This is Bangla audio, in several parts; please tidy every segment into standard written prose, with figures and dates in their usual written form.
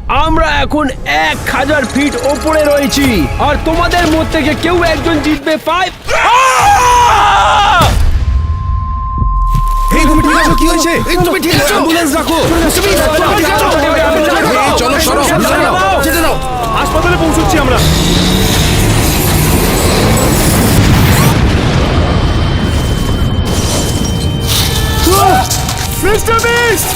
আমরা এখন 1000 ফিট ওপরে রয়েছি আর তোমাদের মধ্যে থেকে কেউ একজন জিতবে 5। এই তুমি ঠিক আছো? কি হয়েছে? এই তুমি ঠিক আছো? অ্যাম্বুলেন্স ডাকো। চলো সরো, যেতে দাও। হাসপাতালে পৌঁছচ্ছি আমরা। Mister beast!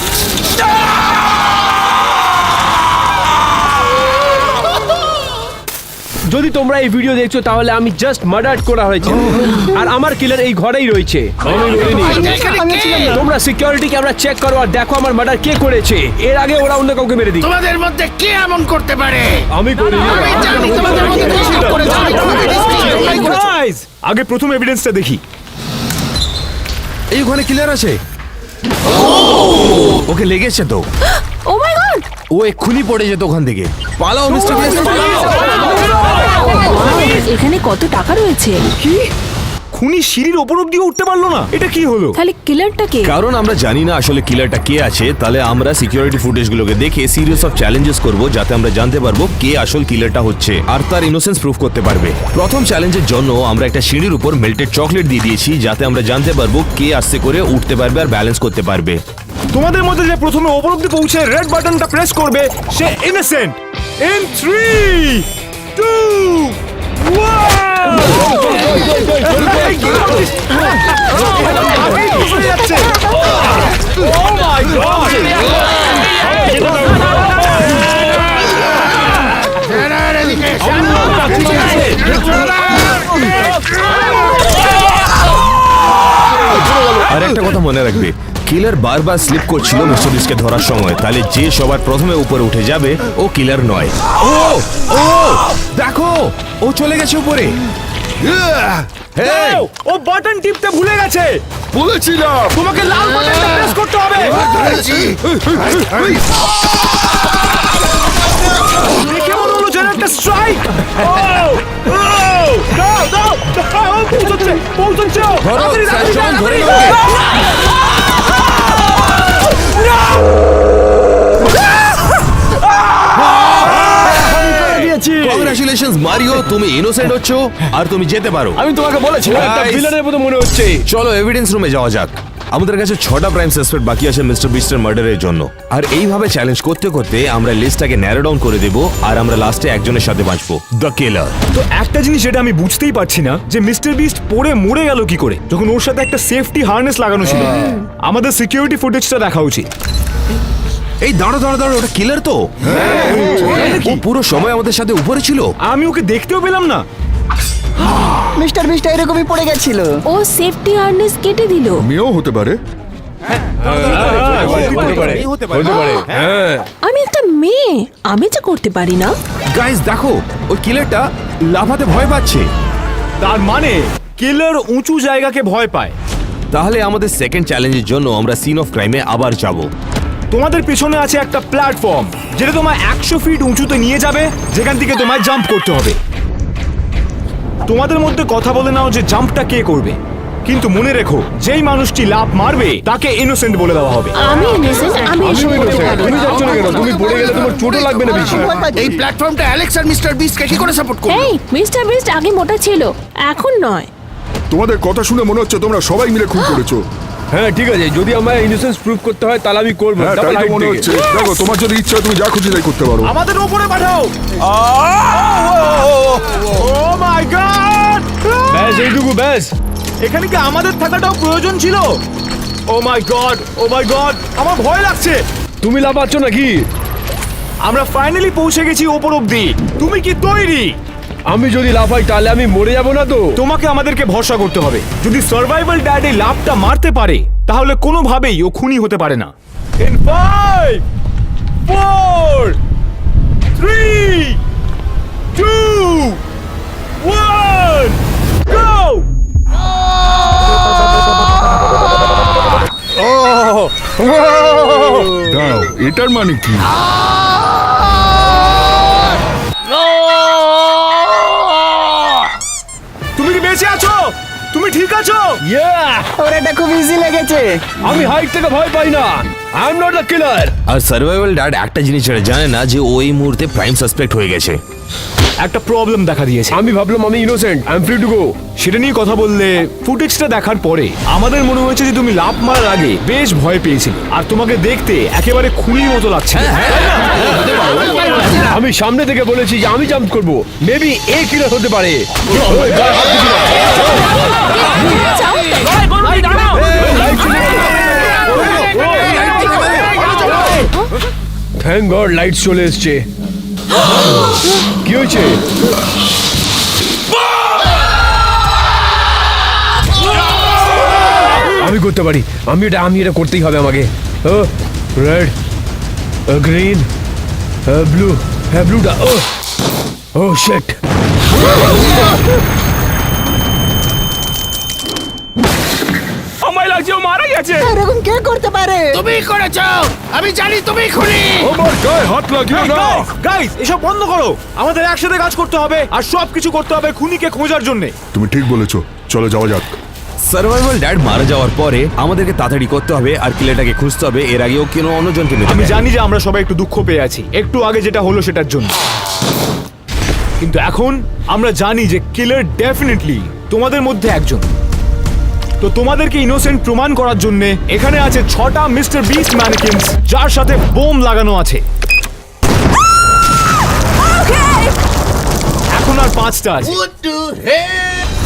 যদি তোমরা এই ভিডিও দেখছো তাহলে আমি জাস্ট মার্ডার করা হয়েছে আর আমার কিলার এই ঘরেই রয়েছে। তোমরা সিকিউরিটি ক্যামেরা চেক করো আর দেখো আমার মার্ডার কে করেছে। এর আগে ওরা অন্য কাউকে মেরে দিই। তোমাদের মধ্যে কে এমন করতে পারে? আমি করি। আমি জানি তোমাদের মধ্যে কে এমন করেছে। গাইস, আগে প্রথম এভিডেন্সটা দেখি। এই ওখানে কিলার আছে। ওকে লেগেছে তো। ও মাই গড! ও এক্ষুনি পড়ে যেত ওখান থেকে। পালাও মিস্টার বিস্ট, পালাও। এখানে কত টাকা রয়েছে? কি? খুনি সিঁড়ির ওপর অব্দিও উঠতে পারলো না? এটা কি হলো? তাহলে কিলারটা কে? কারণ আমরা জানি না আসলে কিলারটা কে আছে, তাহলে আমরা সিকিউরিটি ফুটেজগুলোকে দেখে সিরিয়াস অফ চ্যালেঞ্জেস করব যাতে আমরা জানতে পারবো কে আসল কিলারটা হচ্ছে আর তার ইনোসেন্স প্রুফ করতে পারবে। প্রথম চ্যালেঞ্জের জন্য আমরা একটা সিঁড়ির উপর মেল্টেড চকলেট দিয়ে দিয়েছি যাতে আমরা জানতে পারবো কে আস্তে করে উঠতে পারবে আর ব্যালেন্স করতে পারবে। তোমাদের মধ্যে যে প্রথমে ওপর অব্দি পৌঁছে রেড বাটনটা প্রেস করবে সে ইনোসেন্ট। ইন 3, 2, আর একটা কথা মনে রাখবে, কিলার বারবার স্লিপ করছিল মিস্টার বিস্টকে ধরার সময়, তাহলে যে সবার প্রথমে উপরে উঠে যাবে ও কিলার নয়। ও ও দেখো, ও চলে গেছে উপরে। এই, ও বাটন টিপতে ভুলে গেছে। বলেছিলাম তোমাকে লাল বাটনটা প্রেস করতে হবে। দেখে মনে হলো যেন একটা স্ট্রাইক। দাও দাও দাও, পৌঁছচ্ছে পৌঁছচ্ছে। ধরো, স্যার, ধরে নাও। কংগ্রাচুলেশনস মারিও, তুমি ইনোসেন্ট হচ্ছো আর তুমি যেতে পারো। আমি তোমাকে বলেছিলাম একটা Guys, ভিলেনের মতো মনে হচ্ছে। চলো এভিডেন্স রুমে যাওয়া যাক। আমাদের কাছে 6টা প্রাইম সাসপেক্ট বাকি আছে মিস্টার বিস্টের মার্ডারের জন্য। আর এইভাবে চ্যালেঞ্জ করতে করতে আমরা লিস্টটাকে ন্যারো ডাউন করে দেব আর আমরা লাস্টে একজনের সাথে বাঁচবো, দ্য কিলার। তো একটা জিনিস যেটা আমি বুঝতেই পারছি না যে মিস্টার বিস্ট পড়ে মরে গেল কি করে, যখন ওর সাথে একটা সেফটি হারনেস লাগানো ছিল। আমাদের সিকিউরিটি ফুটেজটা দেখা উচিত। এই দাঁড়ো দাঁড়ো দাঁড়ো, ওটা কিলার তো? ও পুরো সময় আমাদের সাথে উপরে ছিল। আমি ওকে দেখতেও পেলাম না। মিস্টার বিস্ট এরকমই পড়ে গেছিল। ও সেফটি হারনেস কেটে দিল। মেয়েও হতে পারে। আমি একটা মেয়ে, আমি যা করতে পারি না। গাইস দেখো, ওই কিলারটা লাফাতে ভয় পাচ্ছে। তার মানে কিলার উঁচু জায়গাকে ভয় পায়। তাহলে আমাদের সেকেন্ড চ্যালেঞ্জের জন্য আমরা সিন অফ ক্রাইমে আবার যাব। তোমাদের পেছনে আছে একটা প্ল্যাটফর্ম যেটা তোমায় 100 ফিট উঁচুতে নিয়ে যাবে, যেখান থেকে তোমায় জাম্প করতে হবে। তোমাদের মধ্যে কথা বলে নাও যে জাম্পটা কে করবে, কিন্তু মনে রেখো যেই মানুষটি লাফ মারবে তাকে ইনোসেন্ট বলে দেওয়া হবে। আমি ইনোসেন্ট, আমি এসব করতে পারি। তুমি যাচ্ছ না কেন? তুমি পড়ে গেলে তোমার চোটও লাগবে না বেশি। এই প্ল্যাটফর্মটা অ্যালেক্স আর মিস্টার বিস্টকে কি করে সাপোর্ট করবে? এই মিস্টার বিস্ট আগে মোটা ছিল, এখন নয়। তোমাদের কথা শুনে মনে হচ্ছে তোমরা সবাই মিলে খুন করেছো। হ্যাঁ ঠিক আছে, যদি আমার ইনোসেন্স প্রুফ করতে হয় তাহলে আমি করবো। হ্যাঁ তাই তো মনে হচ্ছে। দেখো, তোমার যদি ইচ্ছা তুমি যা খুশি তাই করতে পারো। আমাদের উপরে পাঠাও। ও মাই গড! ব্যাস এইটুকু, ব্যাস। এখানে কি আমাদের থাকাটাও প্রয়োজন ছিল? ও my God, O my god, আমার ভয় লাগছে। তুমি লাফাচ্ছ নাকি? আমরা ফাইনালি পৌঁছে গেছি ওপর অব্দি। তুমি কি তৈরি? আমি যদি লাফাই তাহলে আমি মরে যাবো না তো? তোমাকে আমাদেরকে ভরসা করতে হবে। যদি সার্ভাইভাল ড্যাড এই লাফটা মারতে পারে তাহলে কোনোভাবেই ও খুনি হতে পারে না। ইন 5, 4, 3, 2, 1, গো! দাঁড়াও, এটার মানে কি? তুমি কি বেঁচে আছো? তুমি ঠিক আছো? ওর এটা খুব ইজি লেগেছে। গেছে। আমি হাইট থেকে ভয় পাই না। I am not the killer. আর সার্ভাইভাল ড্যাড একটা জিনিস যেটা জানে না যে ও এই মুহূর্তে প্রাইম সাসপেক্ট হয়ে গেছে। একটা প্রবলেম দেখা দিয়েছে। আমি ভাবলাম আমি innocent, I am free to go. সেটা নিয়ে কথা বললে ফুটেজটা দেখার পরে আমাদের মনে হয়েছে যে তুমি লাফ মারার আগে বেশ ভয় পেয়েছিলে, আর তোমাকে দেখতে একেবারে খুনির মতো লাগছে। আমি সামনে থেকে বলেছি যে আমি জাম্প করব। মেবি এ কিলার হতে পারে। থ্যাংক গড লাইট চলে এসছে। কি হয়েছে? আমি করতে পারি। আমি এটা করতেই হবে আমাকে। Red, green, blue. হ্যাঁ ব্লুটা। ও শিট। আমায় লাগছে ও মারা গেছে। এরকম কে করতে পারে? তুমি করেছো, আমি জানি তুমি খুনি। আমার গায়ে হাত লাগিও না। গাইস এসব বন্ধ করো। আমাদের একসাথে কাজ করতে হবে আর সবকিছু করতে হবে খুনিকে খোঁজার জন্য। তুমি ঠিক বলেছো, চলো যাওয়া যাক। সার্ভাইভাল ড্যাড মারা যাওয়ার পরে আমাদেরকে তাড়াতাড়ি করতে হবে আর কিলারটাকে খুঁজতে হবে। এর আগেও কেন অন্যজনকে মেরে আমি দেয়। জানি যে আমরা সবাই একটু দুঃখ পেয়ে আছি একটু আগে যেটা হলো সেটার জন্য, কিন্তু এখন আমরা জানি যে কিলার ডেফিনেটলি তোমাদের মধ্যে একজন। তো তোমাদেরকে ইনোসেন্ট প্রমাণ করার জন্য এখানে আছে 6টা মিস্টার বিস্ট ম্যানিকিনস যার সাথে বোম লাগানো আছে। এখন আর 5টা আছে।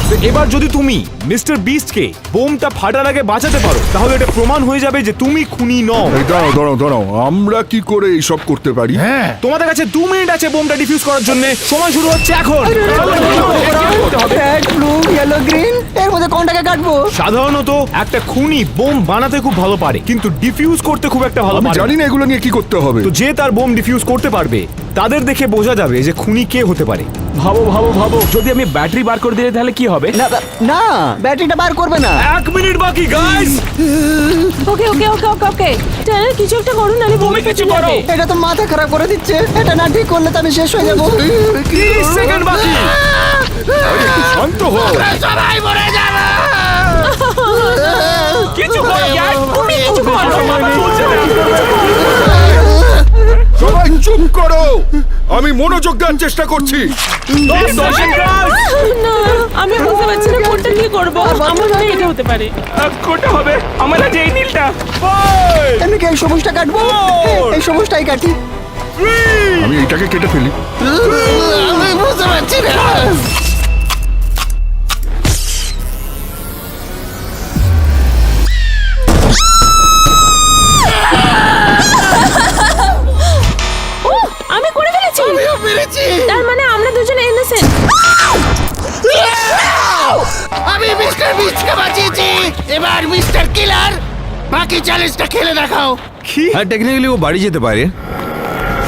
তো এবার যদি তুমি মিস্টার বিস্টকে বোমটা ফাটার আগে বাঁচাতে পারো তাহলে এটা প্রমাণ হয়ে যাবে যে তুমি খুনি নও। এই দাঁড়াও দাঁড়াও দাঁড়াও, আমরা কি করে এইসব করতে পারি? তোমাদের কাছে 2 মিনিট আছে বোমটা ডিফিউজ করার জন্য। সময় শুরু হচ্ছে এখন। রেড, ব্লু, ইয়েলো, গ্রিন, এর মধ্যে কোনটাকে কাটবো? সাধারণত একটা খুনি বোম বানাতে খুব ভালো পারে কিন্তু ডিফিউজ করতে খুব একটা ভালো আমি পারে জানি না। না এগুলো নিয়ে কি করতে হবে। তো যে তার বোম ডিফিউজ করতে পারবে তাদের দেখে বোঝা যাবে যে খুনি কে হতে পারে। ভাবো যদি আমি ব্যাটারি বার করে দিলে তাহলে কি হবে? না না, ব্যাটারিটা বার করবে না। 1 মিনিট বাকি গাইস। ওকে ওকে ওকে ওকে ওকে টাইলার কিছু একটা করুন নালে বোমে কিছু করো। এটা তো মাথা খারাপ করে দিচ্ছে। এটা না ঠিক করলে তো আমি শেষ হয়ে যাবো। 30 সেকেন্ড বাকি। শান্ত হও। সবাই মরে যাবে। কিছু করো ইয়ার। তুমি কিছু করো। সবাই চুপ করো, আমি মনোযোগ দেওয়ার চেষ্টা করছি। না আমি বুঝতে পারছি না কোনটা কি করব। আমার মনে হয় এটা হতে পারে। কোনটা হবে? আমার কাছে এই নীলটা। আমি কি এই সবুজটা কাটবো? এই সবুজটাই কাটি। আমি এইটাকে কেটে ফেলি। আমি বুঝতে পারছি না। আমি করে ফেলেছি। আমিও পেরেছি। তার মানে আমরা দুজনে ইনোসেন্ট। আমি মিস্টার বিস্টকে বাঁচিয়েছি। এবার মিস্টার কিলার বাকি চ্যালেঞ্জটা খেলে দেখাও। হ্যাঁ টেকনিক্যালি ও বাড়ি যেতে পারে।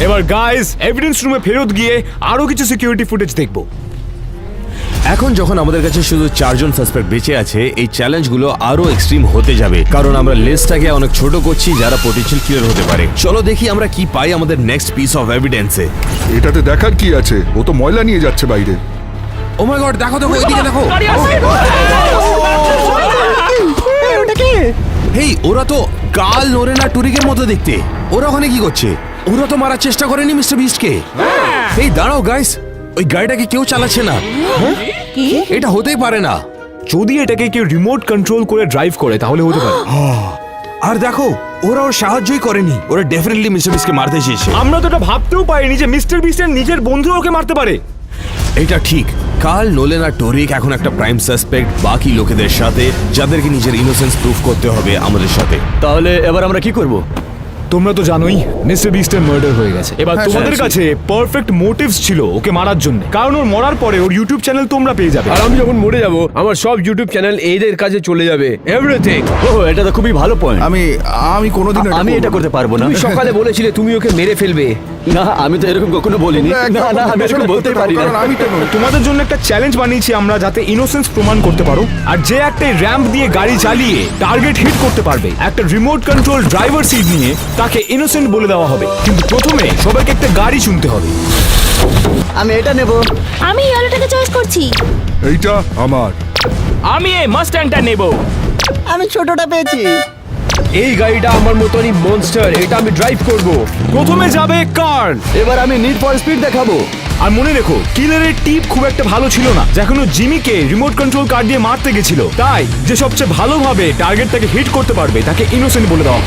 এবার গাইস এভিডেন্স রুমে ফেরত গিয়ে আরো কিছু সিকিউরিটি ফুটেজ দেখবো। এখন যখন আমাদের কাছে শুধু 4 জন সাসপেক্ট বেঁচে আছে, এই চ্যালেঞ্জগুলো আরো এক্সট্রিম হতে যাবে কারণ আমরা লিস্টটাকে অনেক ছোট করছি যারা পটেনশিয়াল কিলার হতে পারে। চলো দেখি আমরা কি পাই আমাদের নেক্সট পিস অফ এভিডেন্সে। এটাতে দেখার কি আছে? ও তো ময়লা নিয়ে যাচ্ছে বাইরে। ও মাই গড, দেখো দেখো ওইদিকে দেখো। ওটা কি? হেই, ওরা তো কাল নোরেন আর টুরিকের মতো দেখতে। ওরা ওখানে কি করছে? ওরা তো মারার চেষ্টা করেনি মিস্টার বিস্টকে। এই দাঁড়াও গাইস, ওই গাড়িটাকে কেউ চালাচ্ছে না। কি? এটা হতেই পারে না। যদি এটাকে কেউ রিমোট কন্ট্রোল করে ড্রাইভ করে তাহলে হতে পারে। আর দেখো, ওরা ওর সাহায্যই করেনি। ওরা ডেফিনেটলি মিস্টার বিস্টকে মারতে চেয়েছে। আমরা তো এটা ভাবতেও পারিনি যে মিস্টার বিস্টের নিজের বন্ধু ওকে মারতে পারে। এটা ঠিক, কাল নোলেন আর টোরিক এখন একটা প্রাইম সাসপেক্ট বাকি লোকেদের সাথে, যাদেরকে নিজের ইনোসেন্স প্রুফ করতে হবে আমাদের সাথে। তাহলে এবার আমরা কি করব? তোমরা তো জানোই মিস্টার বিস্টের মার্ডার হয়ে গেছে। এবার তোমাদের কাছে পারফেক্ট মোটিভস ছিল ওকে মারার জন্য, কারণ ওর মরার পরে ওর ইউটিউব চ্যানেল তোমরা পেয়ে যাবে। আর আমি যখন মরে যাব আমার সব ইউটিউব চ্যানেল এদের কাছে চলে যাবে। এভরিথিং। ও এটা তো খুবই ভালো পয়েন্ট। আমি কোনোদিন আমি এটা করতে পারবো না। তুমি সকালে বলেছিলে তুমি ওকে মেরে ফেলবে। না আমি তো এরকম কখনো বলিনি। না না আমি এরকম বলতেই পারি না। আমি তো নই। তোমাদের জন্য একটা চ্যালেঞ্জ বানিয়েছি আমরা, যাতে ইনোসেন্স প্রমাণ করতে পারো। আর যে একটা র্যাম্প দিয়ে গাড়ি চালিয়ে টার্গেট হিট করতে পারবে একটা রিমোট কন্ট্রোল ড্রাইভার সিট নিয়ে, তাকে ইনোসেন্ট বলে দেওয়া হবে। কিন্তু প্রথমে সবাইকে একটা গাড়ি শুনতে হবে। আমি এটা নেব। আমি ইয়েলোটাকে চয়েস করছি। এইটা আমার। আমি এই মাস্ট্যাংটা নেব। আমি ছোটটা পেয়েছি। এই গাড়িটা আমার মতনই মনস্টার, এটা আমি ড্রাইভ করব। প্রথমে যাবে কার্ল। এবার আমি নিড ফর স্পিড দেখাবো। আর মনে রেখো কিলারের টিপ খুব একটা ভালো ছিল না, যখন ও জিমিকে রিমোট কন্ট্রোল কার দিয়ে মারতে গেছিল। তাই যে সবচেয়ে ভালোভাবে টার্গেটটাকে হিট করতে পারবে তাকে ইনোসেন্ট বলে দাও।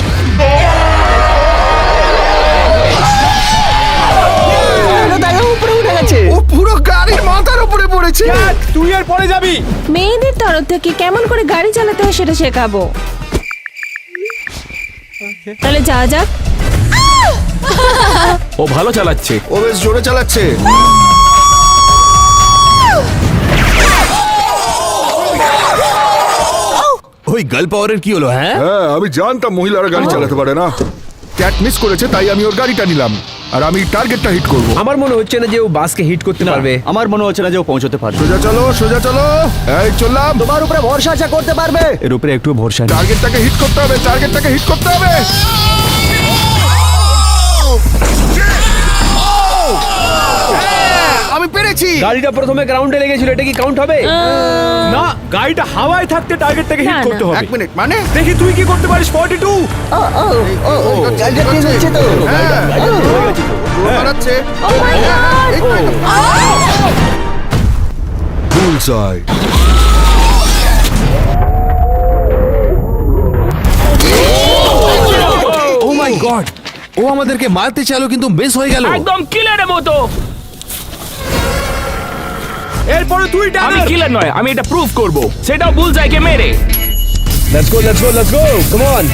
দেখো উপরে উঠে গেছে। ও পুরো গাড়ির মাথার উপরে পড়েছে। তুই আর পরে যাবি। মেয়েদের তরফ থেকে কেমন করে গাড়ি চালাতে হয় সেটা শেখাবো। তাহলে যা যাক। ও ভালো চালাচ্ছে। ও বেশ জোরে চালাচ্ছে। ওই গার্ল পাওয়ারের কি হলো? হ্যাঁ, হ্যাঁ আমি জানতাম মহিলারা গাড়ি চালাতে পারে না। ক্যাট মিস করেছে তাই আমি ওর গাড়িটা নিলাম আর আমি টার্গেটটা হিট করব। আমার মনে হচ্ছে না যে ও বাসকে হিট করতে পারবে। আমার মনে হচ্ছে না যে ও পৌঁছতে পারবে। সোজা চলো সোজা চলো। এই চললাম। তোমার উপরে ভরসা আছে, করতে পারবে। এর উপরে একটু ভরসা নেই। টার্গেটটাকে হিট করতে হবে, টার্গেটটাকে হিট করতে হবে। আমি পেরেছি। গাড়িটা প্রথমে গ্রাউন্ডে লেগেছিল, এটা কি কাউন্ট হবে? না, গাড়িটা হাওয়ায় থাকতে টার্গেটটাকে হিট না, করতে না। হবে। এক মিনিট মানে দেখি তুই কি করতে পারিস। 42। ও ও ও ও গাড়িটা তেজ হচ্ছে তো। বাড়াচ্ছে। Oh my God! Bullseye. Oh my God, ও আমাদেরকে মারতে চাইলো কিন্তু মিস হয়ে গেল। একদম কিলারের মতো। এরপরে তুই আমি কিলার নয়, আমি এটা প্রুফ করব, সেটাও বুলজাইকে মেরে। Let's go let's go let's go, come on.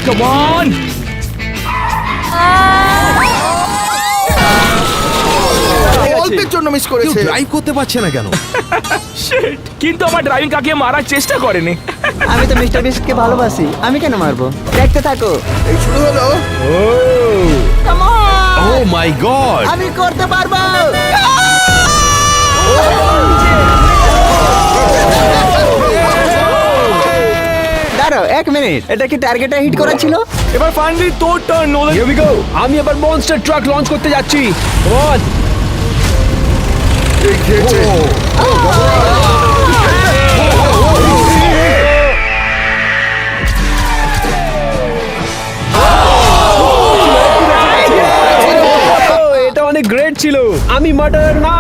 Come on. অল্পের জন্য মিস কেউ করেছে। ড্রাইভ করতে পারছে না কেন? Shit! কিন্তু আমার ড্রাইভিং কাকে মারার চেষ্টা করেনি। আমি তো মিস্টার বিস্টকে ভালোবাসি, আমি কেন মারবো? দেখতে থাকো। এই শুরু হলো। Come on, O my god, আমি করতে পারবো। দাঁড়াও এক মিনিট, এটা কি টার্গেটটা হিট করা ছিল? এবার ফাইনালি তোর turn Nolan. Here we go. আমি এবার মনস্টার ট্রাক লঞ্চ করতে যাচ্ছি। Come on. এই খেয়েছে। এটা অনেক গ্রেট ছিল। আমি মার্ডার না।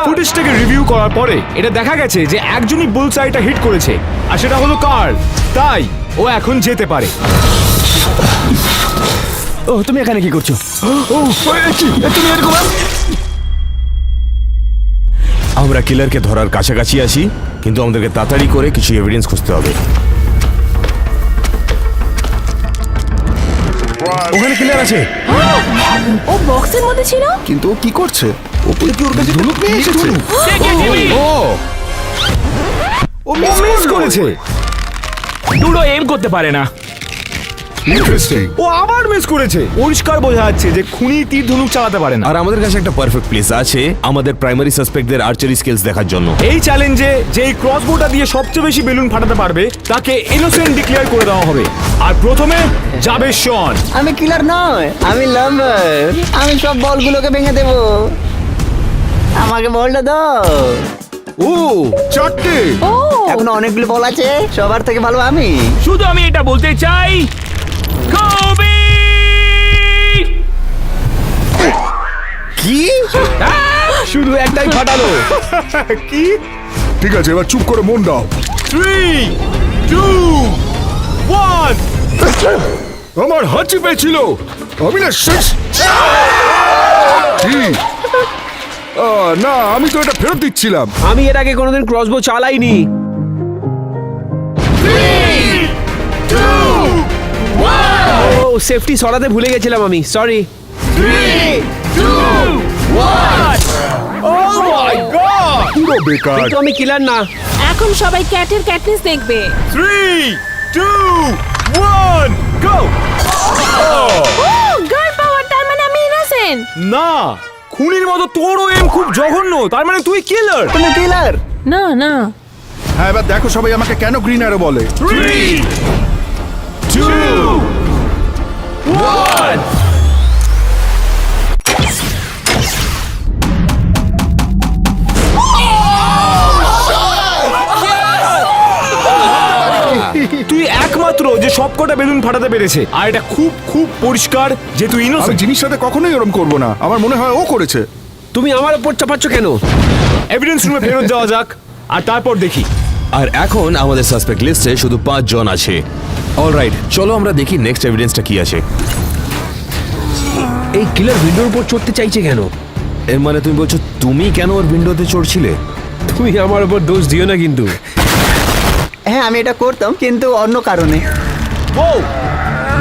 ফুটেজটাকে রিভিউ করার পরে এটা দেখা গেছে যে একজনই বুলসাইটা হিট করেছে, আর সেটা হলো কার্ল। তাই ও এখন যেতে পারে। ও তুমি এখানে কি করছো? তুমি এরকম আমরা কিলারকে ধরার কাছাকাছি আছি, কিন্তু আমাদেরকে তাড়াতাড়ি করে কিছু এভিডেন্স খুঁজতে হবে। ওখানে কিলার আছে। ও বক্সের মধ্যে ছিল। কিন্তু ও কি করছে? ওপরে কি ওর কাছে ধনুক নিয়ে এসেছে? ও ও মিস করেছে। দুটো এম করতে পারে না। ইন্টারেস্টিং। ও আবার মিস করেছে। পরিষ্কার বোঝা যাচ্ছে যে খুনি তীর ধনুক চালাতে পারে না। আর আমাদের কাছে একটা পারফেক্ট প্লেস আছে আমাদের প্রাইমারি সাসপেক্টদের আর্চারি স্কিলস দেখার জন্য। এই চ্যালেঞ্জে যেই ক্রসবোটা দিয়ে সবচেয়ে বেশি বেলুন ফাটাতে পারবে তাকে ইনোসেন্ট ডিক্লেয়ার করে দেওয়া হবে। আর প্রথমে যাবে শন। আমি কিলার নয়, আমি লাম্বার। আমি সব বলগুলোকে ভেঙে দেব। আমাকে বলটা দাও। ও চারটে। ও এখন অনেকগুলো বল আছে, সবার থেকে ভালো আমি। শুধু আমি এটা বলতে চাই, কোবি! কি? শুধু একটাই ফাটালো। কি? ঠিক আছে এবার চুপ করে মন দাও। 3, 2, 1। আমার হাঁচি পেয়েছিল। আমি না শেষ। কি? না আমি তো এটা ফেরত দিচ্ছিলাম। আমি এর আগে কোনোদিন ক্রসবো চালাইনি। 3, 2, 1, ও সেফটি সরাতে ভুলে গেছিলাম আমি, সরি। 3, 2, 1। O my god! পুরো বেকার। কিন্তু আমি কিলার না। এখন সবাই ক্যাটের ক্যাটনেস দেখবে। 3, 2, 1, গো! ও গার্ল পাওয়ার, তার মানে আমি ইনোসেন্ট। না, খুনির মতো তোরও এম খুব জঘন্য। তার মানে তুই কিলার। তুমি কিলার। না না, হ্যাঁ এবার দেখো সবাই আমাকে কেন গ্রিন অ্যারো বলে। 3, 2, 1। সবকটা বেলুন ফাটাতে পেরেছে আর এটা খুব খুব পরিষ্কার যেহেতু আমি ইনোসেন্ট। জিনিস সাথে কখনোই ওরম করবো না, আমার মনে হয় ও করেছে। তুমি আমার উপর চাপাচ্ছ কেন? এভিডেন্স রুমে ফেরত যাওয়া যাক আর তারপর দেখি। আর এখন আমাদের সাসপেক্ট লিস্টে শুধু 5 জন আছে। অলরাইট, চলো আমরা দেখি নেক্সট এভিডেন্সটা কি আছে। এই কিলার উইন্ডোর উপর চড়তে চাইছে কেন? এর মানে তুমি বলছো তুমি কেন ওর উইন্ডোতে চড়ছিলে? তুমি আমার উপর দোষ দিও না কিন্তু। হ্যাঁ আমি এটা করতাম কিন্তু অন্য কারণে। ও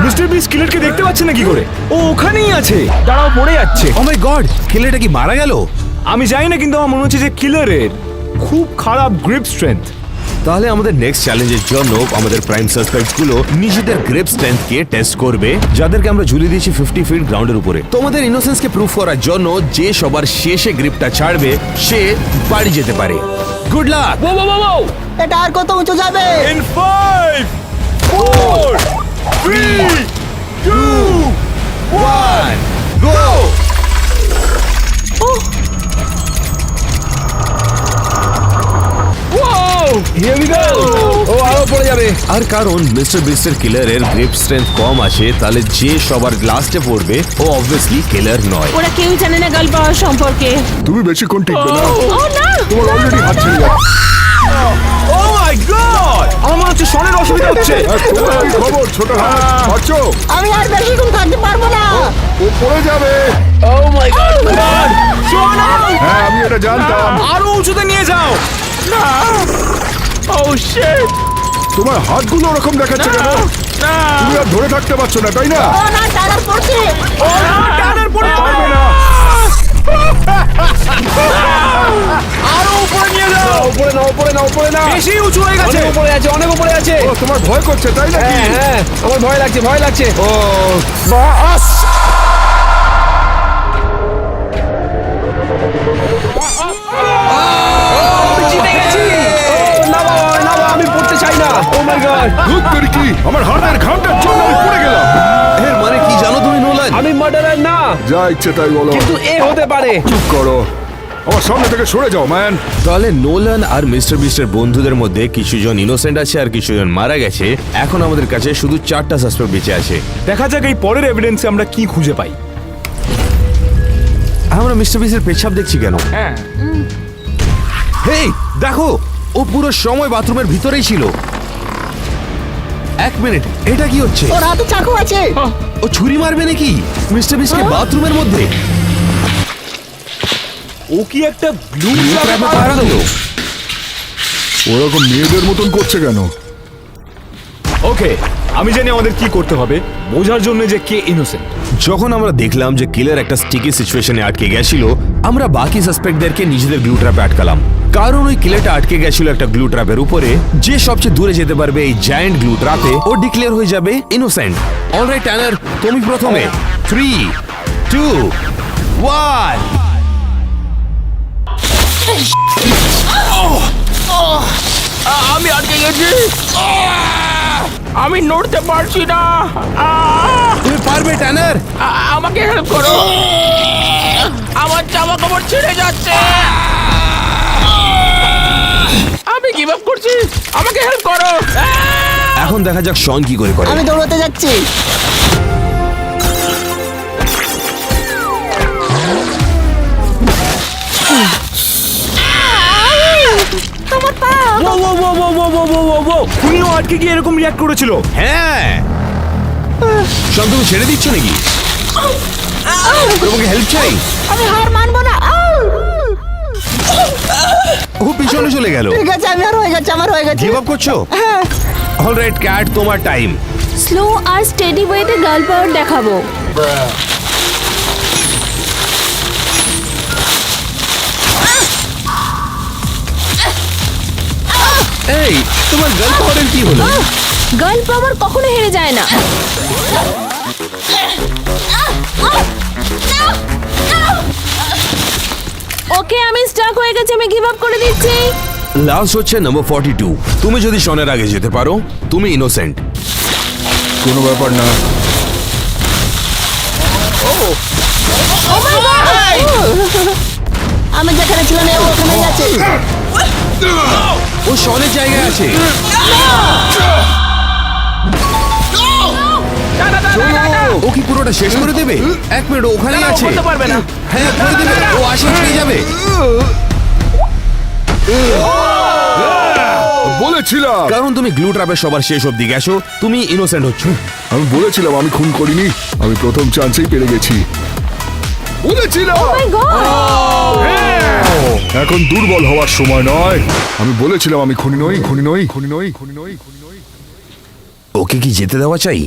মিস্টার বিস কিলারকে দেখতে পাচ্ছে না কি করে? ও ওখানেই আছে। দাঁড়াও, পড়ে যাচ্ছে। ও মাই গড, কিলারটা কি মারা গেল? আমি জানি না কিন্তু আমার মনে হচ্ছে যে কিলারের খুব খারাপ গ্রিপ স্ট্রেংথ। তাহলে আমাদের নেক্সট চ্যালেঞ্জের জন্য আমাদের প্রাইম সাসপেক্ট গুলো নিজেদের গ্রিপ স্ট্রেংথকে টেস্ট করবে, যাদেরকে আমরা ঝুলিয়ে দিয়েছি 50 ফিট গ্রাউন্ডের উপরে। তোমাদের ইনোসেন্সকে প্রুফ করার জন্য যে সবার শেষে গ্রিপটা ছাড়বে সে বাড়ি যেতে পারে। Good luck. ও ও ও এটা আর কত উঁচু যাবে? In 5, 4, 3, 2, 1, go! Here we go! ও আরো পড়ে যাবে। আর কারণ মিস্টার বিস্টের কিলারের গ্রিপ স্ট্রেংথ কম আছে, তাহলে যে সবার লাস্টে পড়বে ও অবভিয়াসলি কিলার নয়। ওরা কেউ জানে না গার্ল পাওয়ার সম্পর্কে। তুমি বেশিক্ষণ টিকবে না, ও না, তোমার অলরেডি হাত ছেড়ে যাচ্ছে। Oh my god! আমার মনে হচ্ছে শনের অসুবিধা হচ্ছে। তোমার কি খবর ছোট হাত? পারছো? আমি আর বেশিক্ষণ থাকতে পারবো না। ও পড়ে যাবে। Oh my god! শোন, হ্যাঁ আমি এটা জানতাম। আরো উঁচুতে নিয়ে যাও। ও শিট! তোমার হাতগুলো ওরকম দেখাচ্ছে কেন? তুমি আর ধরে থাকতে পারছো না, তাই না? ও না, টানার পড়ছে। টানার পড়ে পারবে না। আরো উপরে নিয়ে যাও। উপরে না, উপরে না, উপরে না। বেশি উঁচু হয়ে গেছে। অনেক উপরে আছে, অনেক উপরে আছে। ও তোমার ভয় করছে তাই নাকি? হ্যাঁ হ্যাঁ, আমার ভয় লাগছে, ভয় লাগছে। ও বাস। জিতে গেছি। ও না বাবা, না বাবা, আমি পড়তে চাই না। ও মাই গড! দুধ করে কি আমার হাতের ঘামটার জন্য আমি পড়ে গেলাম। এর মানে কি জানো তুমি নোলান? আমি মার্ডারার না, যা ইচ্ছে তাই বলো। কিন্তু এ হতে পারে। চুপ করো, আমার সামনে থেকে সরে যাও ম্যান। তাহলে নোলান আর মিস্টার বিস্টের বন্ধুদের মধ্যে কিছু জন ইনোসেন্ট আছে আর কিছু জন মারা গেছে। এখন আমাদের কাছে শুধু 4টা সাসপেক্ট বেঁচে আছে। দেখা যাক এই পরের এভিডেন্সে আমরা কি খুঁজে পাই। আমরা মিস্টার বিস্টের পেছাব দেখছি কেন? হ্যাঁ, হেই দেখো, ও পুরো সময় বাথরুমের ভিতরেই ছিল। 1 মিনিট, এটা কি হচ্ছে? ওর হাতে চাকু আছে। ও ছুরি মারবে নাকি মিস্টার বিস্টকে বাথরুমের মধ্যে? ও কি একটা ব্লু ট্র্যাপে পা রাখলো? ওরকম মেয়েদের মতন করছে কেন? ওকে, আমি জানি আমাদের কি করতে হবে বোঝার জন্য যে কে ইনোসেন্ট। যখন আমরা দেখলাম যে কিলার একটা স্টিকি সিচুয়েশনে আটকে গেছিল, আমরা বাকি সাসপেক্টদেরকে নিজেদের গ্লু ট্র্যাপে আটকালাম। কারণ ওই কিলারটা আটকে গেছিল একটা গ্লু ট্র্যাপের উপরে। যে সবচেয়ে দূরে যেতে পারবে এই জায়ান্ট গ্লু ট্র্যাপে, ও ডিক্লেয়ার হয়ে যাবে ইনোসেন্ট। অলরাইট ট্যানার, তুমি প্রথমে। 3, 2, 1। আমি আটকে গেছি। আমি নড়তে পারছি না। তুমি পারবে ট্যানার। আমাকে হেল্প করো। আমার জামা কাপড় ছিঁড়ে যাচ্ছে। আমি গিভ আপ করছি। আমাকে হেল্প করো। এখন দেখা যাক শন কি করে করে। আমি দৌড়াতে যাচ্ছি। আমার পা। ও ও ও ও ও ও ও ও উনিও আটকে গিয়ে এরকম রিঅ্যাক্ট করেছিল। হ্যাঁ, শন তুমি ছেড়ে দিচ্ছ নাকি? তোমাকে হেল্প চাই? আমি হার মানবো না। ও পিছনে চলে গেল। ঠিক আছে, আমি আর হয়ে গেছে, আমার হয়ে গেছে। গিভ আপ করছো? অলরাইট ক্যাট, তোমার টাইম। স্লো আর স্টেডি ওয়েতে গার্ল পাওয়ার দেখাবো। এই তোমার গার্ল পাওয়ারের কি হলো? গার্ল পাওয়ার কখনো হেরে যায় না। ওকে, আমি স্টাক হয়ে গেছি, আমি গিভ আপ করে দিচ্ছি। লাস্ট হচ্ছে নাম্বার 42। তুমি যদি শনের আগে যেতে পারো, তুমি ইনোসেন্ট। কোনো ব্যাপার না। আমি যেখানে ছিলাম ও ওখানেই আছে। ও শনের জায়গায় আছে। ও কি পুরোটা শেষ করে দেবে? এক মিনিট, ওখানেই আছে। করতে পারবে না। হ্যাঁ, করে দেবে। ও আসে পেয়ে যাবে। বলেছিলাম কারণ তুমি গ্লু ট্র্যাপের সবার শেষ অবধি গেছো, তুমি ইনোসেন্ট হচ্ছ। আমি বলেছিলাম আমি খুন করিনি, আমি প্রথম চান্সেই পেরে গেছি। বলেছিলাম মাই গড! এখন দুর্বল হওয়ার সময় নয়। আমি বলেছিলাম আমি খুনি নই, খুনি নই, খুনি নই, খুনি নই, খুনি নই। ওকে কি যেতে দেওয়া চাই?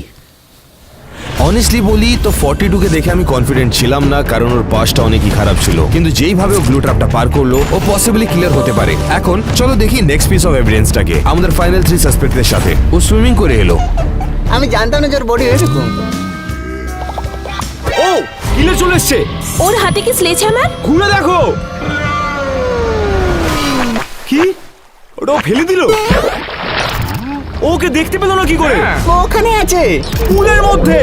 অনেস্টলি বলি তো 42 কে দেখে আমি কনফিডেন্ট ছিলাম না, কারণ ওর পাসটা অনেকই খারাপ ছিল। কিন্তু যেইভাবে ও গ্লু ট্র্যাপটা পার করলো, ও পসিবলি কিলার হতে পারে। এখন চলো দেখি নেক্সট পিস অফ এভিডেন্সটাকে, আমাদের ফাইনাল 3 সাসপেক্টদের সাথে। ও সুইমিং করে এলো। আমি জানতাম না যে ওর বডি হয়েছে। ও কিলার চলে এসছে। ওর হাতে কি স্লেজ হ্যামার? খুলে দেখো। কি ওটা ও ফেলে দিল? ওকে দেখতে পেল না কি করে? ও ওখানে আছে। পুলের মধ্যে।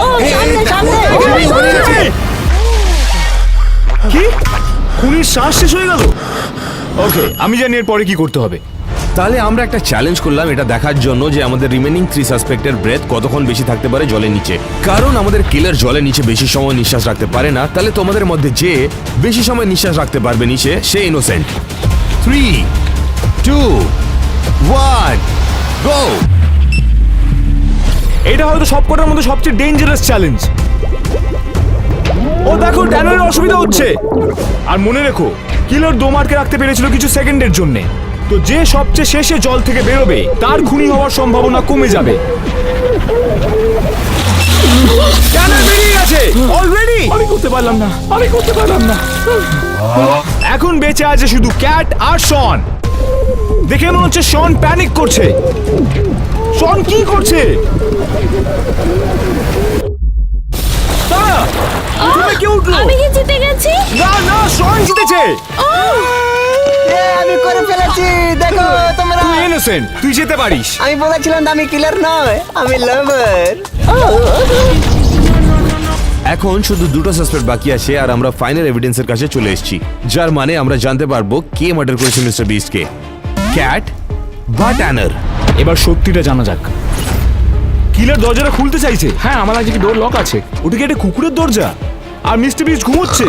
ও সামনে সামনে! কি খুনির শ্বাস শেষ হয়ে গেল? ওকে, আমি জানি এর পরে কি করতে হবে। তাহলে আমরা একটা চ্যালেঞ্জ করলাম এটা দেখার জন্য যে আমাদের রিমেনিং 3 সাসপেক্টের ব্রেথ কতক্ষণ বেশি থাকতে পারে জলের নিচে। কারণ আমাদের কিলার জলের নিচে বেশি সময় নিঃশ্বাস রাখতে পারে না। তাহলে তোমাদের মধ্যে যে বেশি সময় নিঃশ্বাস রাখতে পারবে নিচে, সে ইনোসেন্ট। 3, 2, 1, গো! এটা হয়তো সবকটার মধ্যে সবচেয়ে ডেঞ্জারাস চ্যালেঞ্জ। ও দেখো, ড্যানের অসুবিধা হচ্ছে। আর মনে রেখো, কিলার দোমারকে রাখতে পেরেছিল কিছু সেকেন্ডের জন্য। তো যে সবচেয়ে শেষে জল থেকে বেরোবে, তার খুনি হওয়ার সম্ভাবনা কমে যাবে। ড্যানের বেরিয়ে গেছে অলরেডি। আমি করতে পারলাম না, আমি করতে পারলাম না। এখন বেঁচে আছে শুধু ক্যাট আর শন। দেখে মনে হচ্ছে শন প্যানিক করছে। শন কি করছে? দাঁড়া, উঠবে কে উঠলো? আমি কি জিতে গেছি? না না, শন জিতেছে। আমি করে ফেলেছি, দেখো তোমরা। তুই ইনোসেন্ট, তুই যেতে পারিস। আমি বলেছিলাম না আমি কিলার নয়, আমি লাভার। এখন শুধু 2টো সাসপেক্ট বাকি আছে আর আমরা ফাইনাল এভিডেন্সের কাছে চলে এসেছি, যার মানে আমরা জানতে পারবো কে মার্ডার করেছে মিস্টার বিস্টকে, ক্যাট বা ট্যানার। এবার সত্যিটা জানা যাক। কিলার দরজাটা খুলতে চাইছে। হ্যাঁ, আমার আজকে ডোর লক আছে। ওটা কি একটা কুকুরের দরজা? আর মিস্টার বিস্ট ঘুমোচ্ছে।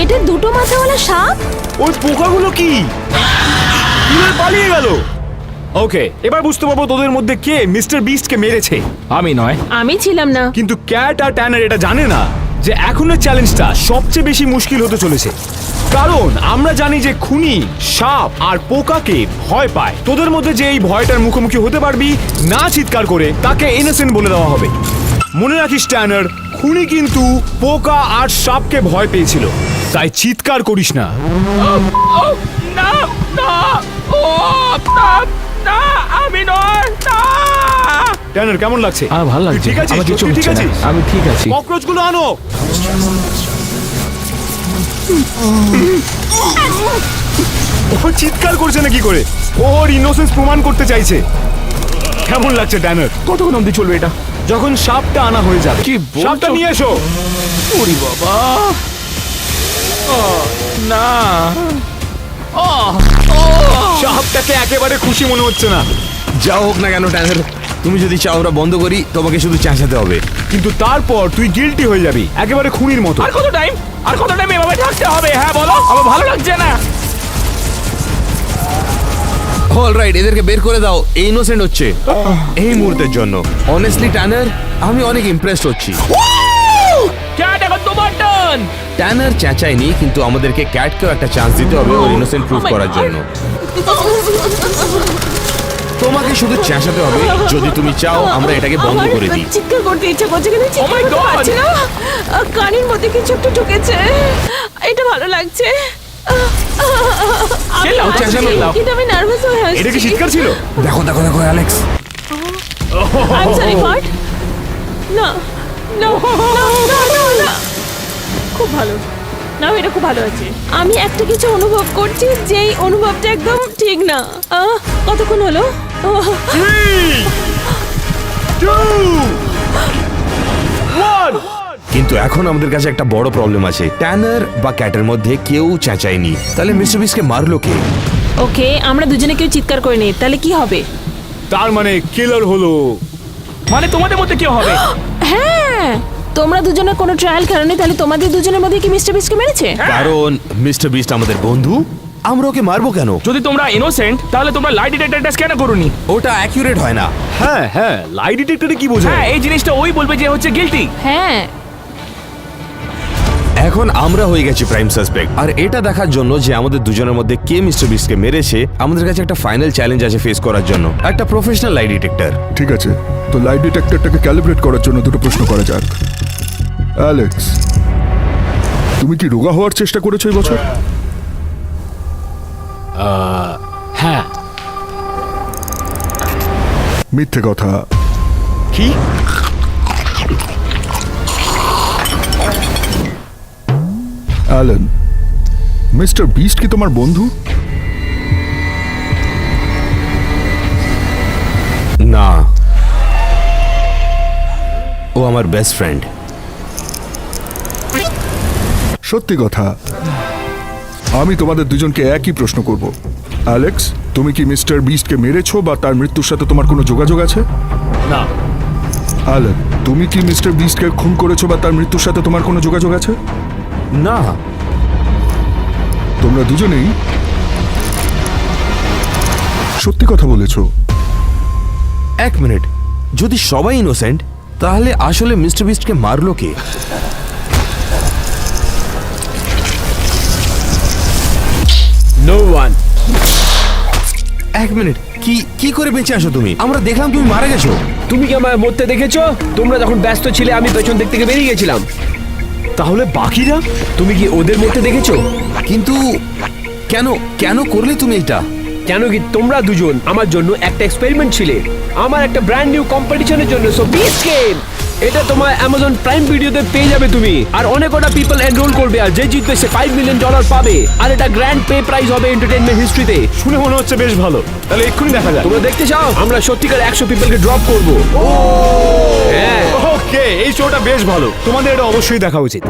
এটা দুটো মাথাওয়ালা সাপ? ওই পোকাগুলো কি? কিলার পালিয়ে গেল। ওকে, এবার বুঝতে পারবো তোদের মধ্যে কে মিস্টার বিস্টকে মেরেছে। আমি নয়। আমি ছিলাম না। কিন্তু ক্যাট আর ট্যানার এটা জানে না যে এখনের চ্যালেঞ্জটা সবচেয়ে বেশি মুশকিল হতে চলেছে। কারণ আমরা জানি যে খুনি সাপ আর পোকাকে ভয় পায়। তোদের মধ্যে যে এই ভয়টার মুখোমুখি হতে পারবি না চিৎকার করে, তাকে ইনোসেন্ট বলে দেওয়া হবে। মনে রাখিস ট্যানার, খুনি কিন্তু পোকা আর সাপকে ভয় পেয়েছিল, তাই চিৎকার করিস না। না না, ও না না, আমি নয়। না। ট্যানার কেমন লাগছে? আমার ভালো লাগছে। তুই ঠিক আছিস? আমার কিছু তুই ঠিক হচ্ছে না। আছিস? আমি ঠিক আছি। ককরোচগুলো আনো। ও চিৎকার করছে না কি করে? ওর ইনোসেন্স প্রমাণ করতে চাইছে। কেমন লাগছে ট্যানার? কতক্ষণ অবধি চলবে এটা? যখন সাপটা আনা হয়ে যাবে। কি বলছো? সাপটা নিয়ে এসো। ওরে বাবা! না। সাপটাকে একেবারে খুশি মনে হচ্ছে না। যা হোক না কেন ট্যানার, তুমি যদি চাও আমরা বন্ধ করি, তোমাকে শুধু চেঁচাতে হবে। কিন্তু তারপর তুই গিল্টি হয়ে যাবি, একেবারে খুনির মতো। আর কত টাইম? আর কত টাইম এভাবে থাকতে হবে? হ্যাঁ বলো, আমার ভালো লাগছে না। অলরাইট, এদেরকে বের করে দাও। এই ইনোসেন্ট হচ্ছে এই মুহূর্তের জন্য। অনেস্টলি ট্যানার, আমি অনেক ইমপ্রেসড হচ্ছি। ক্যাট, এখন তোমার টার্ন। ট্যানার চেঁচায়নি, কিন্তু আমাদেরকে ক্যাটকেও একটা চান্স দিতে হবে ওর ইনোসেন্ট প্রুফ করার জন্য। তোমাকে শুধু চেঁচাতে হবে। যদি তুমি চাও আমরা এটাকে বন্ধ আমার করে দিই। চিৎকার করতে ইচ্ছা করছে কিন্তু Oh চিৎকার my করতে God! পারছি না। কানের মধ্যে কিছু একটা ঢুকেছে। এটা ভালো লাগছে। আমি চেল্লাও, হাসছি, চেঁচানো। কিন্তু আমি নার্ভাস হয়ে এটা কি হাসছি। চিৎকার ছিল? দেখো দেখো দেখো অ্যালেক্স, আই এম সরি ফাট। না না না না না না। খুব ভালো। না, এটা খুব ভালো আছে। আমি একটা কিছু অনুভব করছি, যেই অনুভবটা একদম ঠিক না। কতক্ষণ হলো? 3, 2, 1। কিন্তু এখন আমাদের কাছে একটা বড় প্রবলেম আছে। ট্যানার বা ক্যাটের মধ্যে কেউ চেঁচায়নি, তাহলে মিস্টার বিস্টকে মারলো কে? ওকে, আমরা দুজনে কেউ চিৎকার করে নেই, তাহলে কি হবে? তার মানে কিলার হলো। মানে তোমাদের মধ্যে কি হবে? হ্যাঁ, তোমরা দুজনের কোনো ট্রায়াল কারণে তাহলে তোমাদের দুজনের মধ্যে কি মিস্টার বিস্টকে মেরেছে? কারণ মিস্টার বিস্ট আমাদের বন্ধু, আমরা ওকে মারবো কেন? যদি তোমরা ইনোসেন্ট তাহলে তোমরা লাই ডিটেক্টর টেস্ট কেন করোনি? ওটা অ্যাকিউরেট হয় না। হ্যাঁ হ্যাঁ, লাই ডিটেক্টরে কি বোঝায়? হ্যাঁ, এই জিনিসটা ওই বলবে যে হচ্ছে গিলটি। হ্যাঁ, এখন আমরা হয়ে গেছি প্রাইম সাসপেক্ট, আর এটা দেখার জন্য যে আমাদের দুজনের মধ্যে কে মিস্টার বিস্টকে মেরেছে, আমাদের কাছে একটা ফাইনাল চ্যালেঞ্জ আছে ফেস করার জন্য, একটা প্রফেশনাল লাই ডিটেক্টর। ঠিক আছে, তো লাইট ডিটেক্টরটাকে ক্যালিব্রেট করার জন্য দুটো প্রশ্ন করা যাক। অ্যালেক্স, তুমি কি রোগা হওয়ার চেষ্টা করেছো এই বছর? হ্যাঁ। মিথ্যে কথা। কি? অ্যালেন, মিস্টার বিস্ট কি তোমার বন্ধু? না, ও আমার বেস্ট ফ্রেন্ড। সত্যি কথা। আমি তোমাদের দুজনকে একই প্রশ্ন করব। অ্যালেক্স, তুমি কি মিস্টার বিস্টকে মেরেছো বা তার মৃত্যুর সাথে তোমার কোনো যোগাযোগ আছে? না। অ্যালেন, তুমি কি মিস্টার বিস্টকে খুন করেছো বা তার মৃত্যুর সাথে তোমার কোনো যোগাযোগ আছে? না। তোমরা দুজনেই সত্যি কথা বলেছো। এক মিনিট, যদি সবাই ইনোসেন্ট তাহলে আসলে মিস্টার বিস্টকে মারলো কে? No one. এক মিনিট, কি কি করে বেঁচে আসো তুমি? আমরা দেখলাম তুমি মারা গেছো। তুমি কি আমার মরতে দেখেছো? তোমরা যখন ব্যস্ত ছিলে আমি পেছন দিক থেকে বেরিয়ে গেছিলাম। তাহলে বাকিরা? তুমি কি ওদের মরতে দেখেছো? কিন্তু কেন কেন করলে তুমি এটা? কেন কি তোমরা দুজন আমার জন্য একটা এক্সপেরিমেন্ট ছিলে, আমার একটা ব্র্যান্ড নিউ কম্পিটিশনের জন্য। সো বিচ গেম, এটা তোমার অ্যামাজন প্রাইম ভিডিওতে পেয়ে যাবে তুমি, আর অনেক কটা পিপল এনরোল করবে, আর যে জিতবে সে $5 মিলিয়ন পাবে, আর এটা গ্র্যান্ড পে প্রাইজ হবে এন্টারটেইনমেন্ট হিস্ট্রিতে। শুনে মনে হচ্ছে বেশ ভালো, তাহলে এক্ষুনি দেখা যায়। তোমরা দেখতে চাও? আমরা সত্যিকার 100 পিপলকে ড্রপ করব। হ্যাঁ, ওকে, এই শোটা বেশ ভালো, তোমাদের এটা অবশ্যই দেখা উচিত।